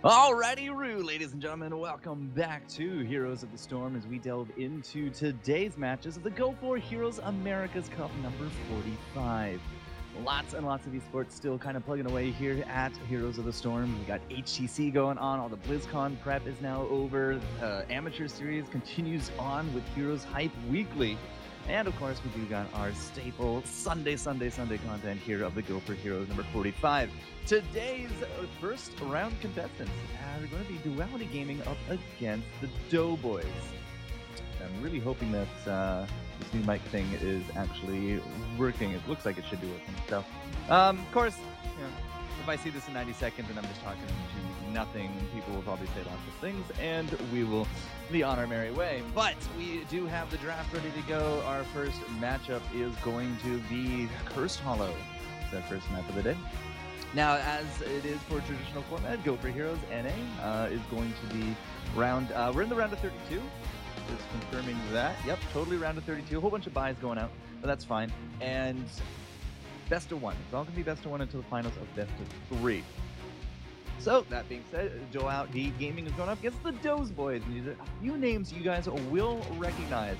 Alrighty-roo, ladies and gentlemen, welcome back to Heroes of the Storm as we delve into today's matches of the Go4Heroes America's Cup number 45. Lots and lots of esports still kind of plugging away here at Heroes of the Storm. We got HTC going on, all the BlizzCon prep is now over, Amateur Series continues on with Heroes Hype Weekly. And of course, we do got our staple Sunday content here of the Go4Heroes number 45. Today's first round contestants are going to be Duality Gaming up against the Doughboys. I'm really hoping that this new mic thing is actually working. It looks like it should be working. So, of course, you know, if I see this in 90 seconds and I'm just talking to nothing, people will probably say lots of things, and we will be on our merry way. But we do have the draft ready to go. Our first matchup is going to be Cursed Hollow. It's our first map of the day. Now, as it is for traditional format, Go4Heroes NA is going to be round. We're in the round of 32. Just confirming that. Yep, totally round of 32. A whole bunch of buys going out, but that's fine. And best of one. It's all going to be best of one until the finals of best of 3. So, that being said, Duality Gaming is going up against the Doughboys. And these are a few names you guys will recognize.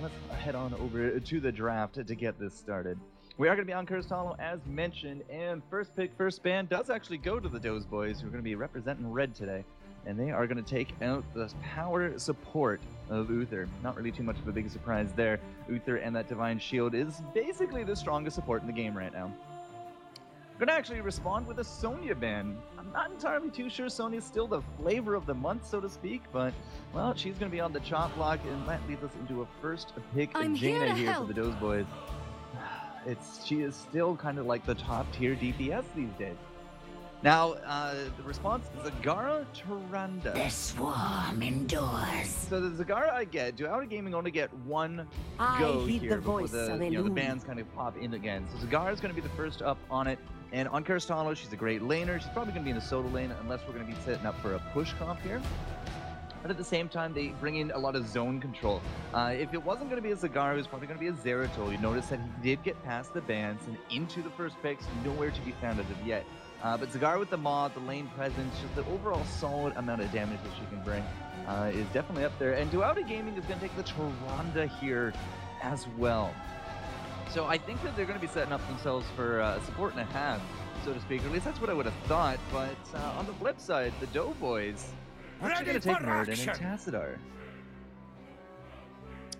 Let's head on over to the draft to get this started. We are going to be on Cursed Hollow, as mentioned, and first pick, first ban does actually go to the Doughboys, who are going to be representing red today. And they are going to take out the power support of Uther. Not really too much of a big surprise there. Uther and that Divine Shield is basically the strongest support in the game right now. Going to actually respond with a Sonya ban. I'm not entirely too sure Sonya's still the flavor of the month, so to speak, but, well, she's going to be on the chop block, and that leads us into a first pick, Jaina here for the Doughboys. She is still kind of like the top tier DPS these days. Now, the response is Zagara Tyrande. The swarm endures. So the Zagara I get, Duality Gaming only get one go here before the bans kind of pop in again. So Zagara is going to be the first up on it. And on Cursed Hollow, she's a great laner. She's probably going to be in the solo lane unless we're going to be setting up for a push comp here. But at the same time, they bring in a lot of zone control. If it wasn't going to be a Zagara, it was probably going to be a Zeratul. You notice that he did get past the bans and into the first picks, nowhere to be found as of yet. But Zagara with the mod, the lane presence, just the overall solid amount of damage that she can bring is definitely up there. And Duality Gaming is going to take the Tyrande here as well. So I think that they're going to be setting up themselves for a support and a half, so to speak. Or at least that's what I would have thought. But on the flip side, the Doughboys are actually going to take Muradin and Tassadar.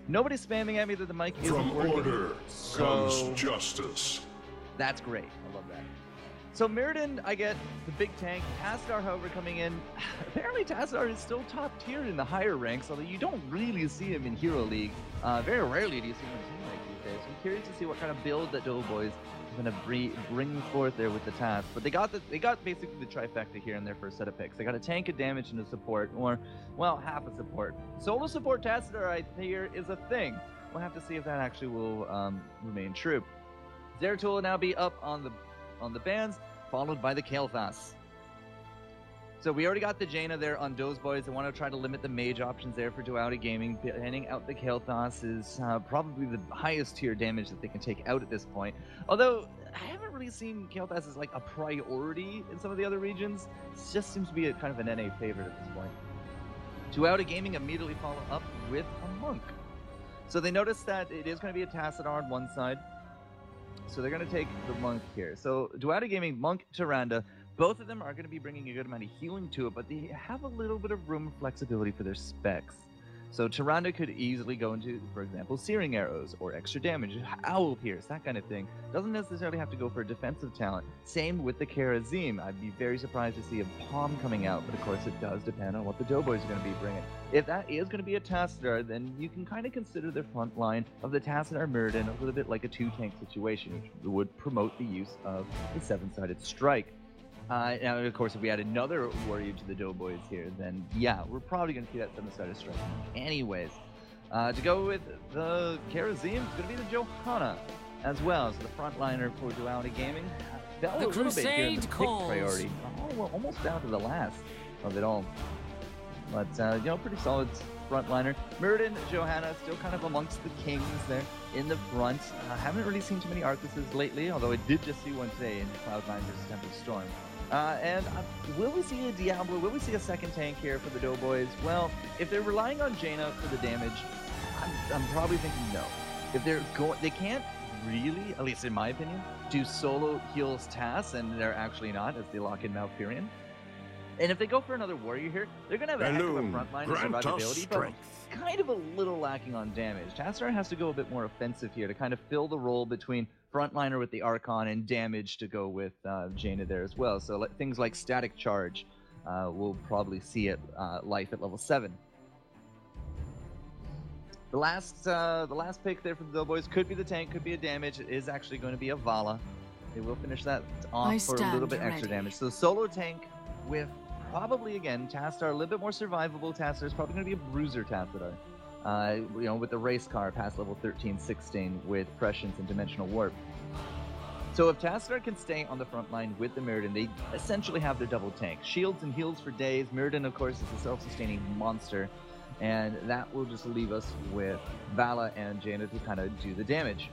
Nobody's spamming at me that the mic isn't working. From order comes justice. That's great. I love that. So Muradin, I get the big tank. Tassadar, however, coming in. Apparently Tassadar is still top tier in the higher ranks, although you don't really see him in Hero League. Very rarely do you see him in Team League these days. So I'm curious to see what kind of build that Doughboys is going to bring forth there with the task. But they got basically the trifecta here in their first set of picks. They got a tank, a damage, and a support, or, well, half a support. Solo support Tassadar, I hear, is a thing. We'll have to see if that actually will remain true. Zeratul will now be up on the bans, followed by the Kael'thas. So we already got the Jaina there on Doughboys. I want to try to limit the mage options there for Duality Gaming. Handing out the Kael'thas is probably the highest tier damage that they can take out at this point. Although, I haven't really seen Kael'thas as like a priority in some of the other regions. It just seems to be a kind of an NA favorite at this point. Duality Gaming immediately follow up with a Monk. So they notice that it is going to be a Tassadar on one side. So they're going to take the Monk here. So Duality Gaming, Monk, Tyrande, both of them are going to be bringing a good amount of healing to it, but they have a little bit of room and flexibility for their specs. So Tyrande could easily go into, for example, Searing Arrows or extra damage, Owl Pierce, that kind of thing. Doesn't necessarily have to go for a defensive talent. Same with the Karazim. I'd be very surprised to see a Palm coming out, but of course it does depend on what the Doughboys are going to be bringing. If that is going to be a Tassadar, then you can kind of consider the front line of the Tassadar Muradin a little bit like a two-tank situation, which would promote the use of the seven-sided strike. Now, of course, if we add another warrior to the Doughboys here, then yeah, we're probably going to see that seven-sided strike. Anyways, to go with the Karazim, it's going to be the Johanna as well. So the frontliner for Duality Gaming fell a little bit here in the pick priority. Almost down to the last of it all. But, you know, pretty solid frontliner. Muradin, Johanna still kind of amongst the kings there in the front. Haven't really seen too many Arcuses lately, although I did just see one today in Cloud9 versus Temple Storm. Will we see a Diablo? Will we see a second tank here for the Doughboys? Well, if they're relying on Jaina for the damage, I'm probably thinking no. If they're they can't really, at least in my opinion, do solo heals tasks, and they're actually not, as they lock in Malfurion. And if they go for another warrior here, they're going to have a heck of a frontline and survivability, but kind of a little lacking on damage. Tassadar has to go a bit more offensive here to kind of fill the role between frontliner with the Archon and damage to go with Jaina there as well. So things like Static Charge we'll probably see at life at level 7. The last pick there for the Doughboys could be the tank, could be a damage. It is actually going to be a Vala. They will finish that off for a little bit extra damage. So solo tank with probably, again, Tassadar, a little bit more survivable. Tassadar is probably going to be a bruiser Tassadar. With the race car past level 13, 16 with Prescience and Dimensional Warp. So if Tassadar can stay on the front line with the Muradin, they essentially have their double tank. Shields and heals for days. Muradin, of course, is a self-sustaining monster. And that will just leave us with Vala and Jaina to kind of do the damage.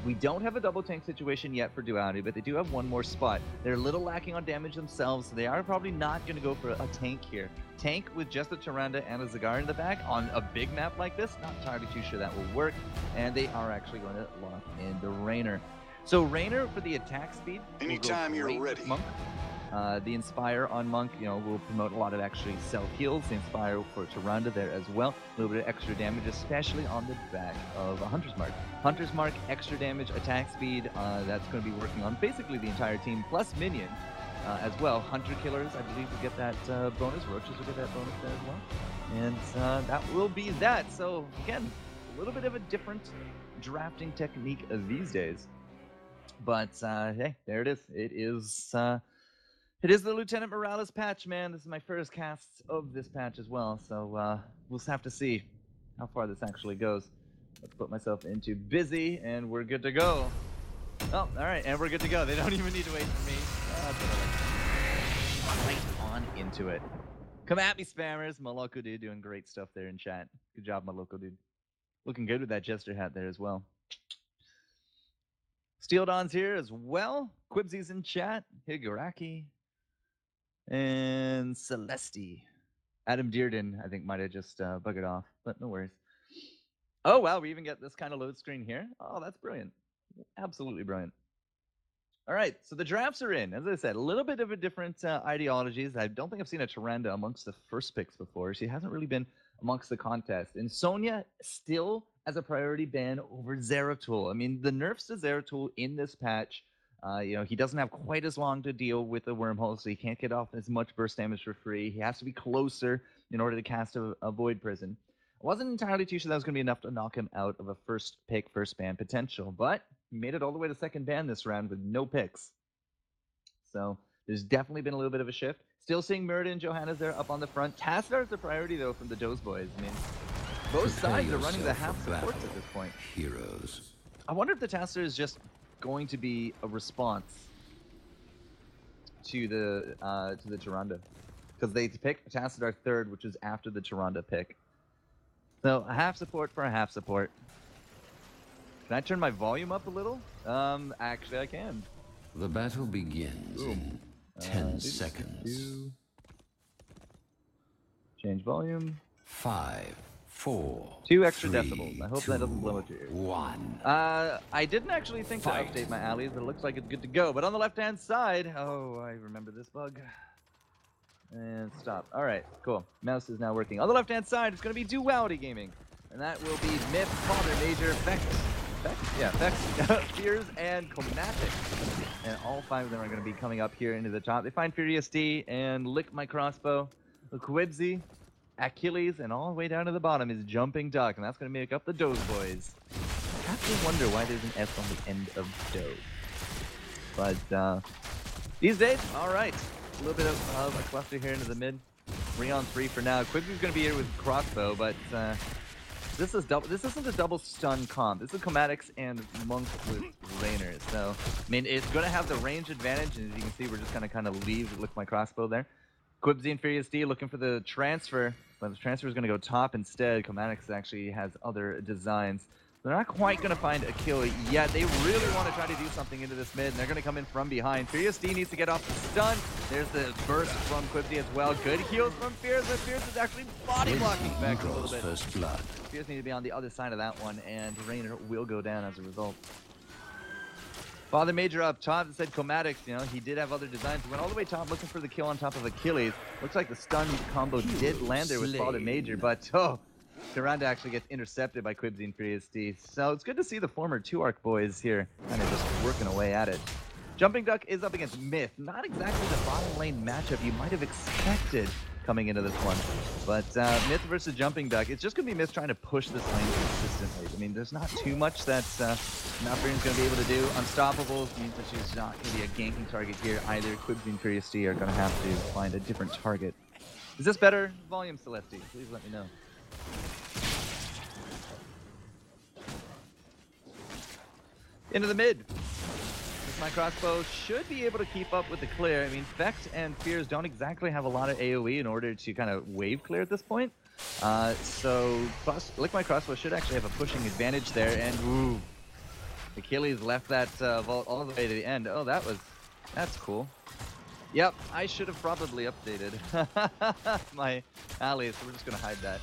We don't have a double tank situation yet for Duality, but they do have one more spot. They're a little lacking on damage themselves, so they are probably not going to go for a tank here. Tank with just a Tyrande and a Zagar in the back on a big map like this, not entirely too sure that will work. And they are actually going to lock in the Raynor. So Raynor for the attack speed. Anytime you're ready. Monk. The Inspire on Monk, will promote a lot of actually self-heals. The Inspire for Tyrande there as well. A little bit of extra damage, especially on the back of a Hunter's Mark. Hunter's Mark, extra damage, attack speed, that's going to be working on basically the entire team, plus Minion as well. Hunter Killers, I believe, will get that bonus. Roaches will get that bonus there as well. And that will be that. So, again, a little bit of a different drafting technique these days. But, hey, there it is. It is the Lieutenant Morales patch, man. This is my first cast of this patch as well, so we'll have to see how far this actually goes. Let's put myself into busy, and we're good to go. Oh, all right, and we're good to go. They don't even need to wait for me. Right on into it. Come at me, spammers. My local dude doing great stuff there in chat. Good job, my local dude. Looking good with that Jester hat there as well. Steel Dawn's here as well. Quibsy's in chat. Higuraki. And Celeste. Adam Dearden, I think, might have just buggered off, but no worries. Oh, wow, we even get this kind of load screen here. Oh, that's brilliant. Absolutely brilliant. All right, so the drafts are in. As I said, a little bit of a different ideologies. I don't think I've seen a Tyrande amongst the first picks before. She hasn't really been amongst the contest. And Sonya still as a priority ban over Zeratul. I mean, the nerfs to Zeratul in this patch, he doesn't have quite as long to deal with the wormhole, so he can't get off as much burst damage for free. He has to be closer in order to cast a Void Prison. I wasn't entirely too sure that was going to be enough to knock him out of a first pick, first ban potential, but he made it all the way to second ban this round with no picks. So there's definitely been a little bit of a shift. Still seeing Muradin and Johanna's there up on the front. Tassadar is the priority, though, from the Doze boys. I mean, both sides are running the half supports at this point. Heroes. I wonder if the Tassadar is just going to be a response to the Tyrande, because they picked Tassadar third, which is after the Tyrande pick. So a half support for a half support. Can I turn my volume up a little? Actually I can. The battle begins in 10 seconds. Change volume. 5, 4, 2 extra 3, decibels. I hope that doesn't blow it to you. 1. I didn't actually think to update my allies, but it looks like it's good to go. But on the left-hand side, oh, I remember this bug. And stop. All right, cool. Mouse is now working. On the left-hand side, it's going to be Duality Gaming. And that will be Myth, Father, Major, Vex. Vex? Yeah, Vex, Fears, and Chromatic. And all 5 of them are going to be coming up here into the top. They find Furious D and Lick My Crossbow. Quibsy, Achilles, and all the way down to the bottom is Jumping Duck. And that's going to make up the Doze boys. I have to wonder why there's an S on the end of Doze. But these days, all right. A little bit of a cluster here into the mid. 3-on-3 for now. Quibsy's going to be here with Crossbow, but this isn't a double stun comp. This is Chromatics and Monk with Raynor. So, I mean, it's going to have the range advantage, and as you can see, we're just going to kind of leave Lick My Crossbow there. Quibsy and Furious D looking for the transfer. But the transfer is going to go top instead. Comatix actually has other designs. They're not quite going to find a kill yet. They really want to try to do something into this mid, and they're going to come in from behind. Furious D needs to get off the stun. There's the burst from Quibsy as well. Good heals from Fierce, but Fierce is actually body blocking back a little bit. First blood. Fierce need to be on the other side of that one, and Rainer will go down as a result. Father Major up top said Comatix, you know, he did have other designs. He went all the way top looking for the kill on top of Achilles. Looks like the stun combo did land there with Father Major, but Tyrande actually gets intercepted by Quibsy and Furious D. So it's good to see the former 2-arc boys here kind of just working away at it. Jumping Duck is up against Myth. Not exactly the bottom lane matchup you might have expected coming into this one. But Myth versus Jumping Duck, it's just going to be Myth trying to push this lane consistently. I mean, there's not too much that Malfurian's going to be able to do. Unstoppable means that she's not going to be a ganking target here either. Quibsy and Furious D are going to have to find a different target. Is this better? Volume Celesti, please let me know. Into the mid. My crossbow should be able to keep up with the clear. I mean, Vex and Fears don't exactly have a lot of AoE in order to kind of wave clear at this point. So Lick My Crossbow should actually have a pushing advantage there. And ooh, Achilles left that vault all the way to the end. Oh, that's cool. Yep, I should have probably updated my allies, so we're just going to hide that.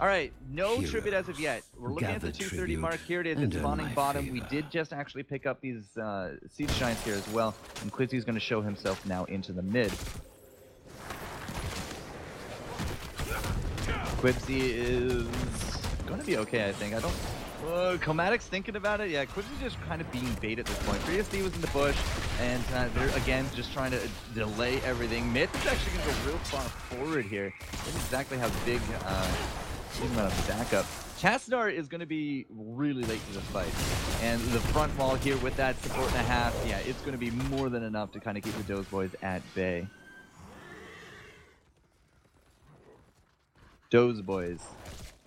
All right, no tribute as of yet. We're looking at the 230 mark. Here it is. It's spawning bottom. We did just actually pick up these Siege Shines here as well. And Quibsy's going to show himself now into the mid. Quibsy is going to be okay, I think. I don't... Comatix thinking about it? Yeah, Quibsy's just kind of being bait at this point. Furious D was in the bush, and they're, again, just trying to delay everything. Myth is actually going to go real far forward here. Didn't exactly have big... amount of backup. Chasnar is going to be really late to the fight, and the front wall here with that support and a half, yeah, it's going to be more than enough to kind of keep the Doze boys at bay. Doze boys.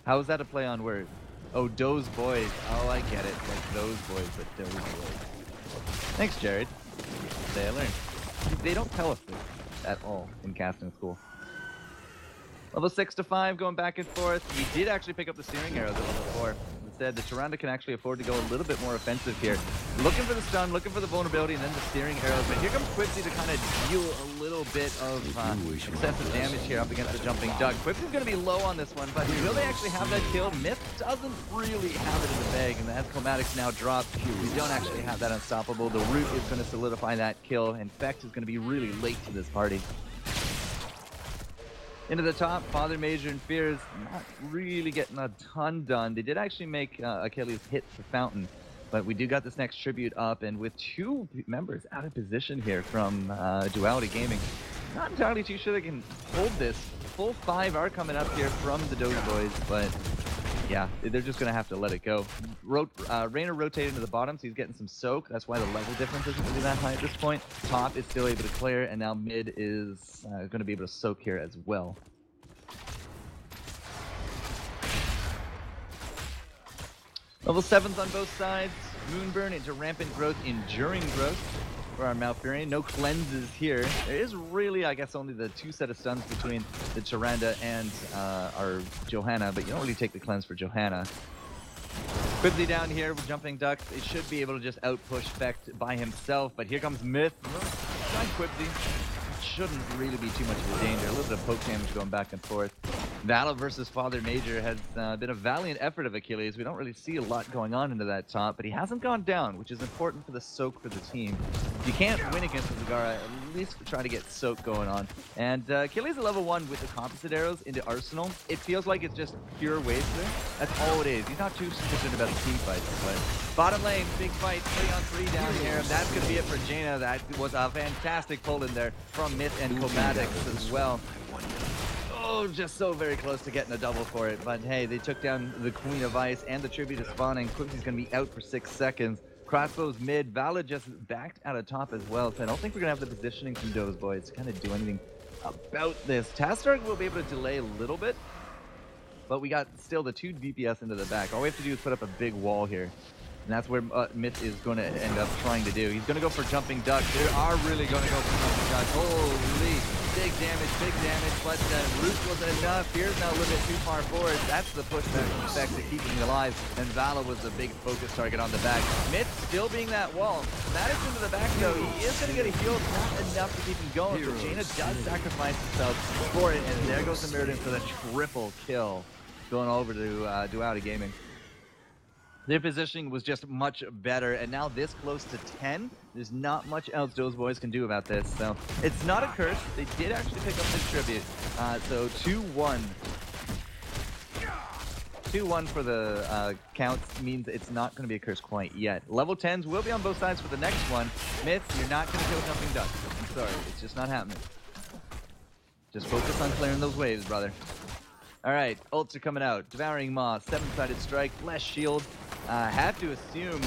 How is that a play on word? Oh, Doze boys. Oh, I get it. Like those boys, but Doze boys. Thanks, Jared. Today I learned. They don't tell us this at all in casting school. Level 6 to 5, going back and forth. We did actually pick up the steering arrows at level 4. Instead, the Tyrande can actually afford to go a little bit more offensive here. Looking for the stun, looking for the vulnerability, and then the steering arrows. But here comes Quibsy to kind of deal a little bit of excessive damage here up against the Jumping Duck. Quibsy's going to be low on this one, but will they actually have that kill? Myth doesn't really have it in the bag, and as Comatix now dropped, we don't actually have that unstoppable. The root is going to solidify that kill, and Vex is going to be really late to this party. Into the top, Father Major and Fears not really getting a ton done. They did actually make Achilles hit the fountain, but we do got this next tribute up, and with 2 members out of position here from Duality Gaming, not entirely too sure they can hold this. Full 5 are coming up here from the Doge boys, but yeah, they're just going to have to let it go. Rainer rotated to the bottom, so he's getting some soak. That's why the level difference isn't really that high at this point. Top is still able to clear, and now mid is going to be able to soak here as well. Level 7s on both sides. Moonburn into Rampant Growth, Enduring Growth for our Malfurion. No cleanses here. There is really, I guess, only the 2 set of stuns between the Tyrande and our Johanna, but you don't really take the cleanse for Johanna. Quibsy down here with Jumping Duck. It should be able to just outpush Vex by himself, but here comes Myth. Trying Quibsy. Shouldn't really be too much of a danger. A little bit of poke damage going back and forth. Battle versus Father Major has been a valiant effort of Achilles. We don't really see a lot going on into that top, but he hasn't gone down, which is important for the soak for the team. If you can't win against the Zagara, at least try to get soak going on. And Achilles at level 1 with the composite arrows into Arsenal. It feels like it's just pure waste there. That's all it is. He's not too concerned about the team fights, but bottom lane, big fight, 3-on-3 down here. That's going to be it for Jaina. That was a fantastic pull in there from Myth and Comatix as well. Oh, just so very close to getting a double for it. But hey, they took down the Queen of Ice and the Tribute is spawning. Quibsy's going to be out for 6 seconds. Crossbows mid. Vala just backed out of top as well. So I don't think we're going to have the positioning from those boys to kind of do anything about this. Tastark will be able to delay a little bit, but we got still the 2 DPS into the back. All we have to do is put up a big wall here. And that's where Myth is going to end up trying to do. He's going to go for Jumping Duck. They are really going to go for Jumping Duck. Holy. big damage, but Root wasn't enough. Here's now a little bit too far forward. That's the pushback effect to keeping him alive, and Vala was the big focus target on the back. Myth still being that wall. Maddox into the back though, he is going to get a heal, not enough to keep him going, but Jaina does sacrifice himself for it, and there goes the Mirrodin for the triple kill, going over to Duality Gaming. Their positioning was just much better, and now this close to 10, there's not much else those boys can do about this. So it's not a curse. They did actually pick up this tribute. So 2-1. 2-1 for the counts means it's not going to be a curse quite yet. Level 10s will be on both sides for the next one. Myth, you're not going to kill Jumping Duck. I'm sorry, it's just not happening. Just focus on clearing those waves, brother. All right, ults are coming out. Devouring Maw, 7-sided strike, less shield. Have to assume...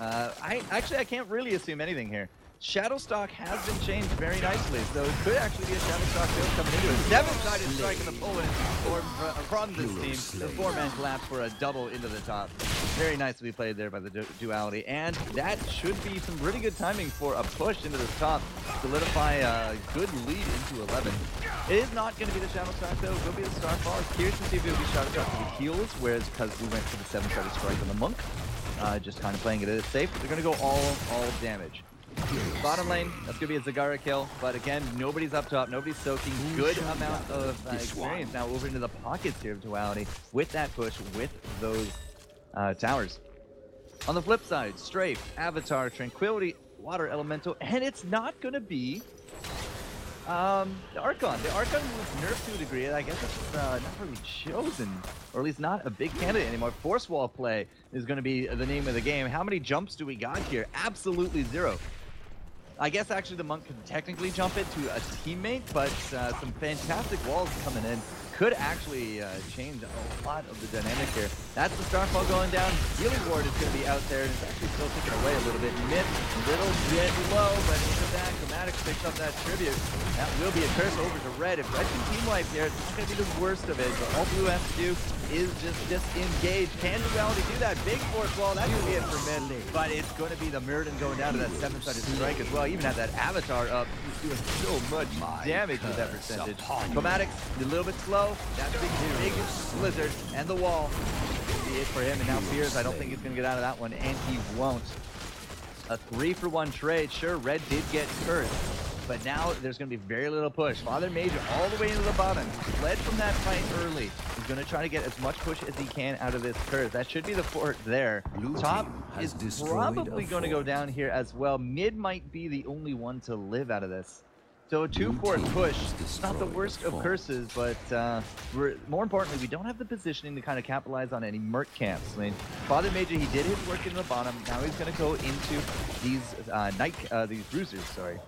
I can't really assume anything here. Shadowstalk has been changed very nicely, so it could actually be a Shadowstalk build coming into it. 7-sided strike in the Poland from this team. The 4-man collapse for a double into the top. Very nicely played there by the Duality, and that should be some really good timing for a push into the top. Solidify a good lead into 11. It is not going to be the Shadowstalk though, it will be the Starfall. Curious to see if it will be Shadowstalk for the heals, whereas because we went for the 7-sided strike on the Monk, just kind of playing it as safe. They're going to go all damage. Bottom lane, that's going to be a Zagara kill, but again, nobody's up top, nobody's soaking. Good amount of experience now over into the pockets here of Duality with that push, with those towers. On the flip side, Strafe, Avatar, Tranquility, Water Elemental, and it's not going to be the Archon. The Archon was nerfed to a degree, and I guess it's not really chosen, or at least not a big candidate anymore. Force Wall play is going to be the name of the game. How many jumps do we got here? Absolutely zero. I guess actually the Monk can technically jump it to a teammate, but some fantastic walls coming in could actually change a lot of the dynamic here. That's the Starfall going down. Healing Ward is going to be out there, and it's actually still ticking away a little bit. Mid, a little bit low, but into that, Chromatic picks up that tribute. That will be a curse over to Red. If Red can team wipe here, it's not going to be the worst of it, but all Blue has to do is just disengage. Can Duality do that? Big Force Wall, that's going to be it for Mid, but it's going to be the Mirrodin going down to that 7-sided strike as well. Even had that Avatar up, he's doing so much damage with that percentage. Chromatics, a little bit slow. That big blizzard and the wall be it for him, and now Fears, I don't think he's gonna get out of that one, and he won't. A 3-for-1 trade. Sure, Red did get cursed, but now there's gonna be very little push. Father Major all the way into the bottom. He fled from that fight early. He's gonna try to get as much push as he can out of this curse. That should be the fort there. Top is probably gonna go down here as well. Mid might be the only one to live out of this. So a 2-fort push, it's not the worst of curses, but more importantly, we don't have the positioning to kind of capitalize on any merc camps. I mean, Father Major, he did his work in the bottom. Now he's going to go into these these bruisers, sorry.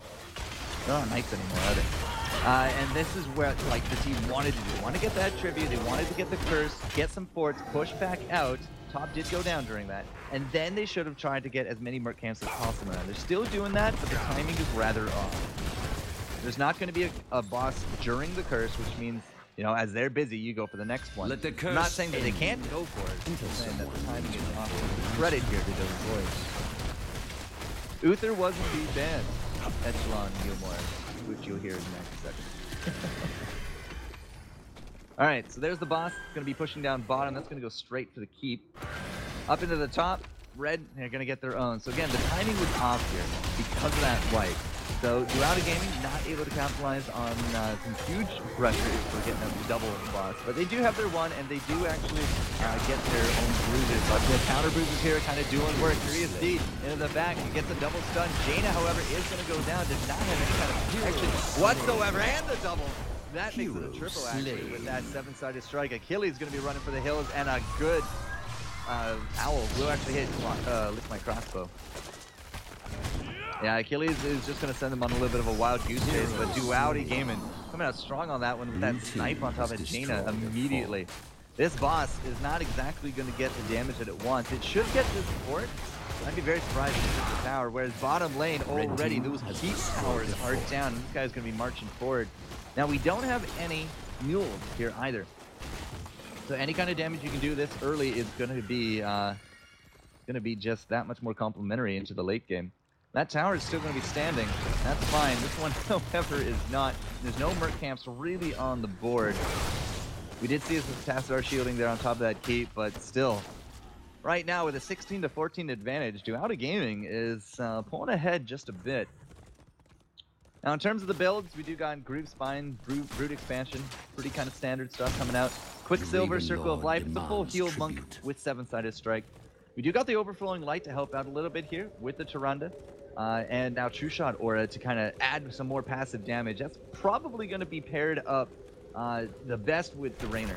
They're not knights anymore, are they? And this is where, like, the team wanted to do. They wanted to get that tribute, they wanted to get the curse, get some forts, push back out. Top did go down during that, and then they should have tried to get as many merc camps as possible. They're still doing that, but the timing is rather off. There's not going to be a boss during the curse, which means, you know, as they're busy, you go for the next one. I'm not saying that they can't go for it. I'm just saying that the timing is off. Credit here to those boys. Uther was indeed banned. Echelon Gilmore, which you'll hear in the next section. All right, so there's the boss. It's going to be pushing down bottom. That's going to go straight for the keep. Up into the top, Red, they're going to get their own. So again, the timing was off here because of that wipe. So Duality Gaming not able to capitalize on some huge pressure for getting a double boss. But they do have their one, and they do actually get their own bruises. But the counter bruises here kind of doing work. 3SD into the back, he gets a double stun. Jaina, however, is going to go down. Did not have any kind of protection whatsoever, and the double. That makes it a triple actually with that 7-sided strike. Achilles going to be running for the hills, and a good owl will actually hit lift my crossbow. Yeah, Achilles is just going to send them on a little bit of a wild goose chase, but Duality Gaming coming out strong on that one with that snipe on top of Jaina immediately. This boss is not exactly going to get the damage that it wants. It should get this fort. I'd be very surprised if it gets the tower, whereas bottom lane already, those keep towers are down, and this guy's going to be marching forward. Now, we don't have any mules here either. So any kind of damage you can do this early is going to be just that much more complimentary into the late game. That tower is still going to be standing. That's fine. This one, however, is not. There's no Merc camps really on the board. We did see some Tassadar shielding there on top of that keep, but still. Right now, with a 16-14 advantage, Duality Gaming is pulling ahead just a bit. Now, in terms of the builds, we do got Groove Spine, Brute Expansion, pretty kind of standard stuff coming out. Quicksilver, Circle of Life, it's a full heal monk with 7-sided strike. We do got the Overflowing Light to help out a little bit here with the Tyrande. And now True Shot Aura to kind of add some more passive damage. That's probably going to be paired up the best with the Rainer.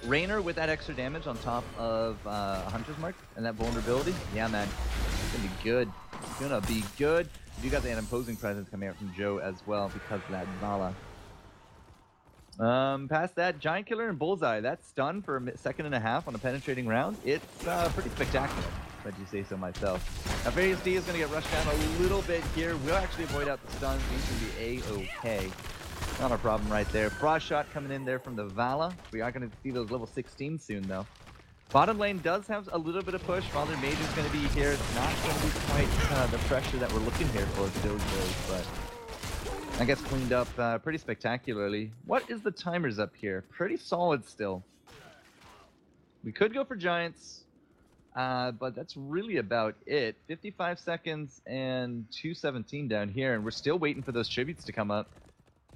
Rainer with that extra damage on top of Hunter's Mark and that vulnerability. Yeah, man. It's going to be good. It's going to be good. You got that imposing presence coming out from Joe as well because of that Vala. Past that, Giant Killer and Bullseye. That's stun for a second and a half on a penetrating round. It's pretty spectacular, if I do say so myself. Now, Various D is going to get rushed down a little bit here. We'll actually avoid out the stuns. These can be A-okay. Not a problem right there. Frost Shot coming in there from the Vala. We are going to see those level 16 soon, though. Bottom lane does have a little bit of push. Father Mage is going to be here. It's not going to be quite the pressure that we're looking here for those days, but I guess cleaned up pretty spectacularly. What is the timers up here? Pretty solid still. We could go for Giants, but that's really about it. 55 seconds and 2:17 down here, and we're still waiting for those tributes to come up.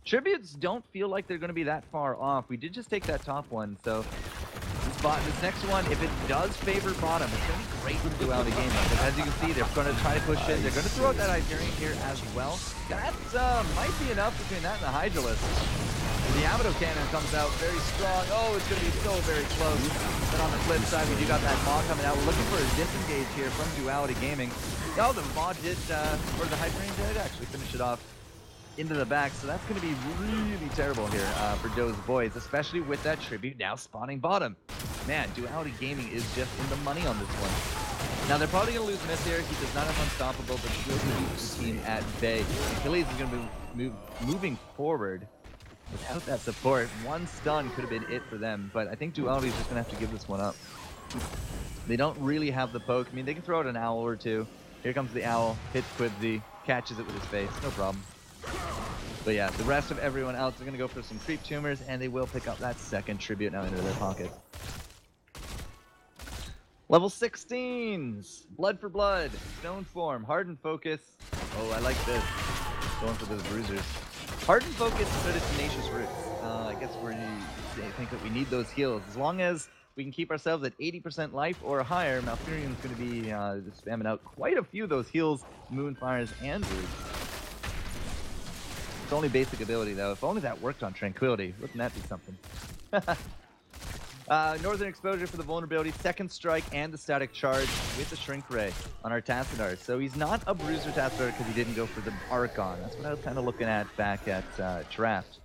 Tributes don't feel like they're going to be that far off. We did just take that top one, so this next one, if it does favor bottom, it's going to be great for Duality Gaming. Because as you can see, they're going to try to push in. They're going to throw out that Hyperion here as well. That might be enough between that and the Hydralisk. The Yamato Cannon comes out very strong. Oh, it's going to be so very close. Then on the flip side, we do got that Maw coming out. We're looking for a disengage here from Duality Gaming. Oh, the Maw did, or the Hyperion did actually finish it off into the back, so that's going to be really terrible here for Joe's boys, especially with that tribute now spawning bottom. Man, Duality Gaming is just in the money on this one. Now, they're probably going to lose Myth here. He does not have Unstoppable, but he will keep the team at bay. Achilles is going to be moving forward without that support. One stun could have been it for them, but I think Duality is just going to have to give this one up. They don't really have the poke. I mean, they can throw out an owl or two. Here comes the owl, hits Quibsy, catches it with his face, no problem. But yeah, the rest of everyone else are going to go for some creep tumors, and they will pick up that second tribute now into their pocket. Level 16s, Blood for Blood, Stone Form, Hardened Focus. Oh, I like this. Going for those bruisers. Hardened Focus instead of Tenacious Roots. I guess they think that we need those heals. As long as we can keep ourselves at 80% life or higher, Malfurion's going to be spamming out quite a few of those heals, Moonfires, and Roots. It's only basic ability, though. If only that worked on Tranquility. Wouldn't that be something? Northern Exposure for the vulnerability, Second Strike, and the Static Charge with the Shrink Ray on our Tassadar. So he's not a Bruiser Tassadar because he didn't go for the Archon. That's what I was kind of looking at back at Draft.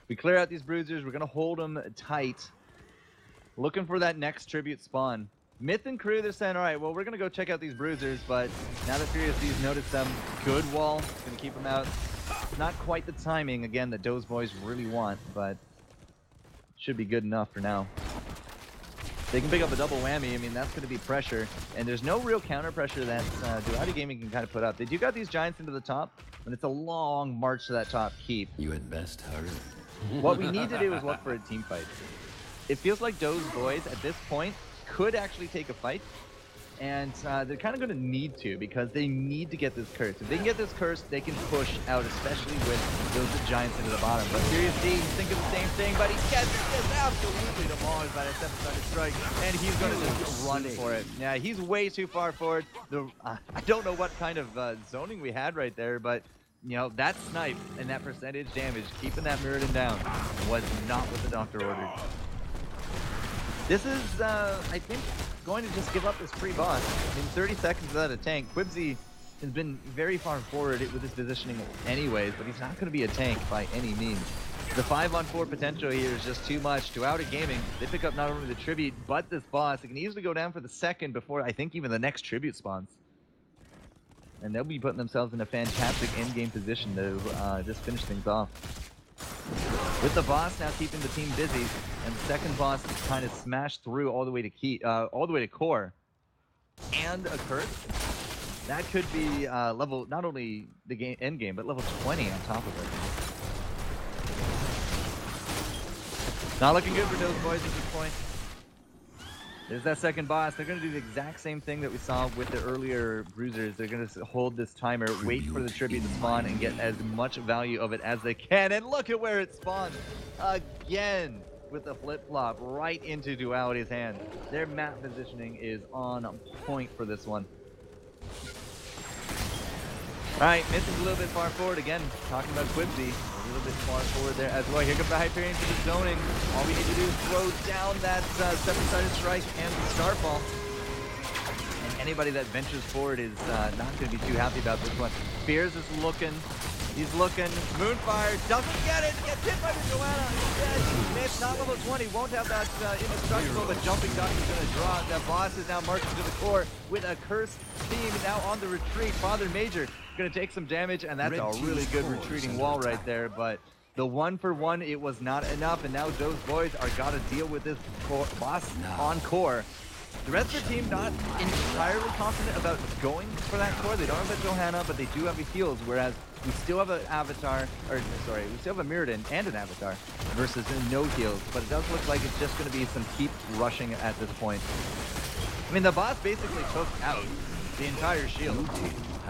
We clear out these Bruisers. We're going to hold them tight. Looking for that next Tribute spawn. Myth and crew, they're saying, all right, well, we're going to go check out these Bruisers, but now that Furious D's noticed them, good wall. Going to keep them out. Not quite the timing, again, that those boys really want, but should be good enough for now. They can pick up a double whammy. I mean, that's going to be pressure, and there's no real counter pressure that Duality Gaming can kind of put up. They do got these Giants into the top, and it's a long march to that top keep. You had best hurry. What we need to do is look for a team fight. It feels like those boys, at this point, could actually take a fight. And they're kind of going to need to, because they need to get this curse. If they can get this curse, they can push out, especially with those Giants into the bottom. But Furious D, thinking the same thing, but he gets absolutely demolished by that 7-sided strike, and he's going to just run for it. Yeah, he's way too far forward. I don't know what kind of zoning we had right there, but you know, that snipe and that percentage damage, keeping that Mirrodin down, was not what the doctor ordered. This is, I think, going to just give up this free boss. In 30 seconds without a tank, Quibsy has been very far forward with his positioning anyways, but he's not going to be a tank by any means. The 5-on-4 potential here is just too much. Duality Gaming, they pick up not only the tribute, but this boss. They can easily go down for the second before, I think, even the next tribute spawns. And they'll be putting themselves in a fantastic endgame position to just finish things off. With the boss now keeping the team busy, and the second boss is kind of smashed through all the way to core, and a curse. That could be level, not only the game end game, but level 20 on top of it. Not looking good for those boys at this point. There's that second boss. They're going to do the exact same thing that we saw with the earlier bruisers. They're going to hold this timer, wait for the tribute to spawn, and get as much value of it as they can. And look at where it spawned again with the flip-flop right into Duality's hand. Their map positioning is on point for this one. All right, misses a little bit far forward again. Talking about Quibsy, a little bit far forward there as well. Here comes the Hyperion for the zoning. All we need to do is throw down that seven-sided strike and the Starfall. And anybody that ventures forward is not going to be too happy about this one. Spears is looking. He's looking. Moonfire doesn't get it. Gets hit by the Joanna. Instead, Myth, not level 20. Won't have that indestructible, but Jumping Duck is going to draw. The boss is now marching to the core with a cursed team now on the retreat. Father Major going to take some damage, and that's a really good retreating wall right there. But the 1-for-1, it was not enough, and now those boys are got to deal with this boss on core. The rest of the team not entirely confident about going for that core. They don't have a Johanna, but they do have a heals, whereas we still have an Avatar, or sorry, we still have a Mirrodin and an Avatar versus no heals. But it does look like it's just going to be some keep rushing at this point. I mean, the boss basically took out the entire shield.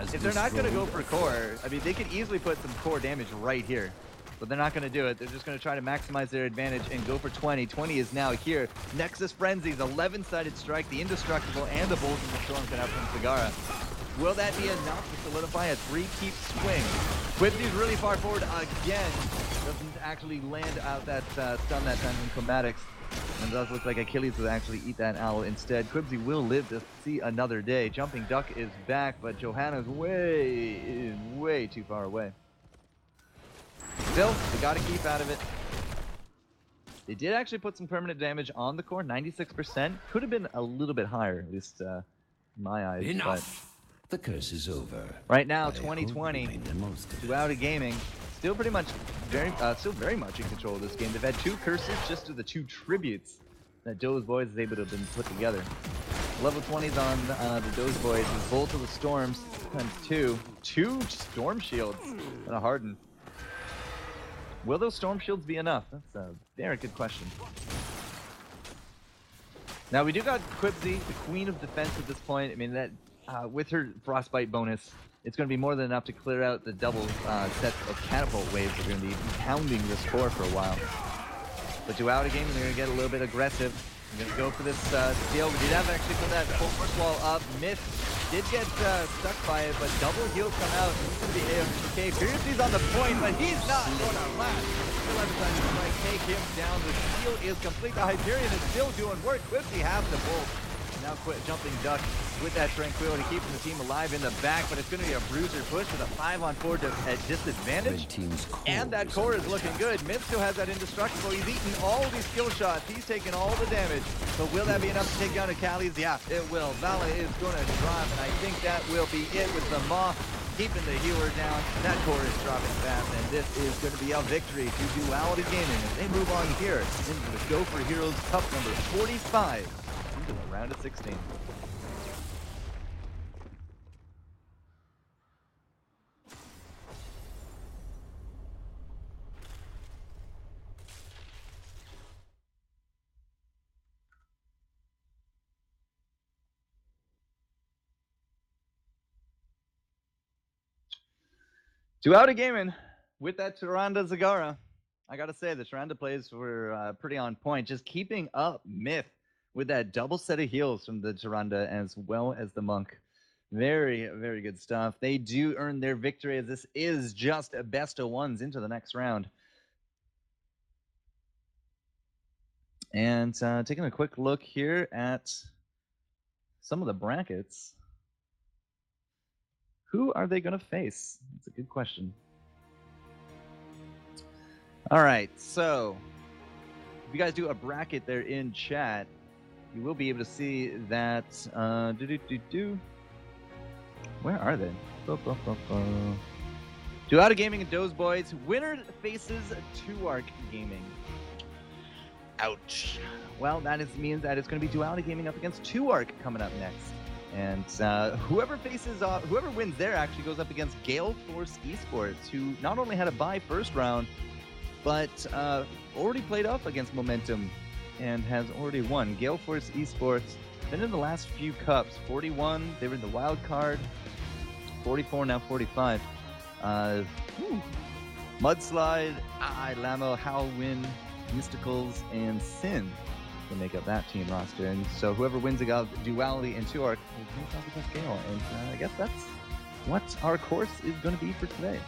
If they're not going to go for core, I mean, they could easily put some core damage right here. But they're not going to do it. They're just going to try to maximize their advantage and go for 20. 20 is now here. Nexus Frenzies, 11-sided strike, the Indestructible, and the Bolt in the Storm cut out from Sagara. Will that be enough to solidify a 3-keep swing? Quibsy's really far forward again. Doesn't actually land out that stun that time from Chromatics. And it does look like Achilles will actually eat that owl instead. Quibsy will live to see another day. Jumping Duck is back, but Johanna's way too far away. Still, they got to keep out of it. They did actually put some permanent damage on the core, 96%. Could have been a little bit higher, at least in my eyes. Enough. The curse is over. Right now, 2020, Duality Gaming, still pretty much still very much in control of this game. They've had 2 curses just to the 2 tributes that Doze Boys is able to have been put together. Level 20s on the Doze Boys is Bolt of the Storms times 2. 2 Storm Shields and a Harden. Will those Storm Shields be enough? That's a very good question. Now, we do got Quibsy, the Queen of Defense at this point. I mean, that with her Frostbite bonus, it's going to be more than enough to clear out the double sets of Catapult waves that are going to be pounding this core for a while. But Duality Gaming, they're going to get a little bit aggressive. We're going to go for this steal. We did have actually put that force wall up. Myth did get stuck by it, but double heals come out. He's going to be AFK. Furiousy's on the point, but he's not going to last. 11 times strike, take him down. The steal is complete. The Hyperion is still doing work. Quibsy has the bolt. Now Jumping Duck with that Tranquility, keeping the team alive in the back, but it's going to be a bruiser push with a 5-on-4 at disadvantage. And that core is looking good. Myth still has that Indestructible. He's eaten all these skill shots. He's taking all the damage. But will that be enough to take down Achilles? Yeah, it will. Vale is going to drop, and I think that will be it with the Maw keeping the healer down. That core is dropping fast, and this is going to be a victory to Duality Gaming as they move on here into the Go4Heroes Cup number 45. Into the round of 16. Duality Gaming with that Tyrande Zagara. I gotta say, the Tyrande plays were pretty on point. Just keeping up Myth with that double set of heals from the Tyrande as well as the Monk. Very, very good stuff. They do earn their victory as this is just a best of ones into the next round. And taking a quick look here at some of the brackets. Who are they going to face? That's a good question. All right, so if you guys do a bracket there in chat, you will be able to see that. Where are they? Duality Gaming and Doze Boys. Winner faces Tuark Gaming. Ouch. Well, that means that it's going to be Duality Gaming up against Tuark coming up next. And whoever wins there actually goes up against Gale Force Esports, who not only had a bye first round, but already played up against Momentum and has already won. Gale Force Esports been in the last few cups. 41, they were in the wild card. 44, now 45. Mudslide, Lamo, Howlwind, Mysticals, and Sin to make up that team roster. And so whoever wins against Duality and Tuark will face off against Gale. And I guess that's what our course is going to be for today.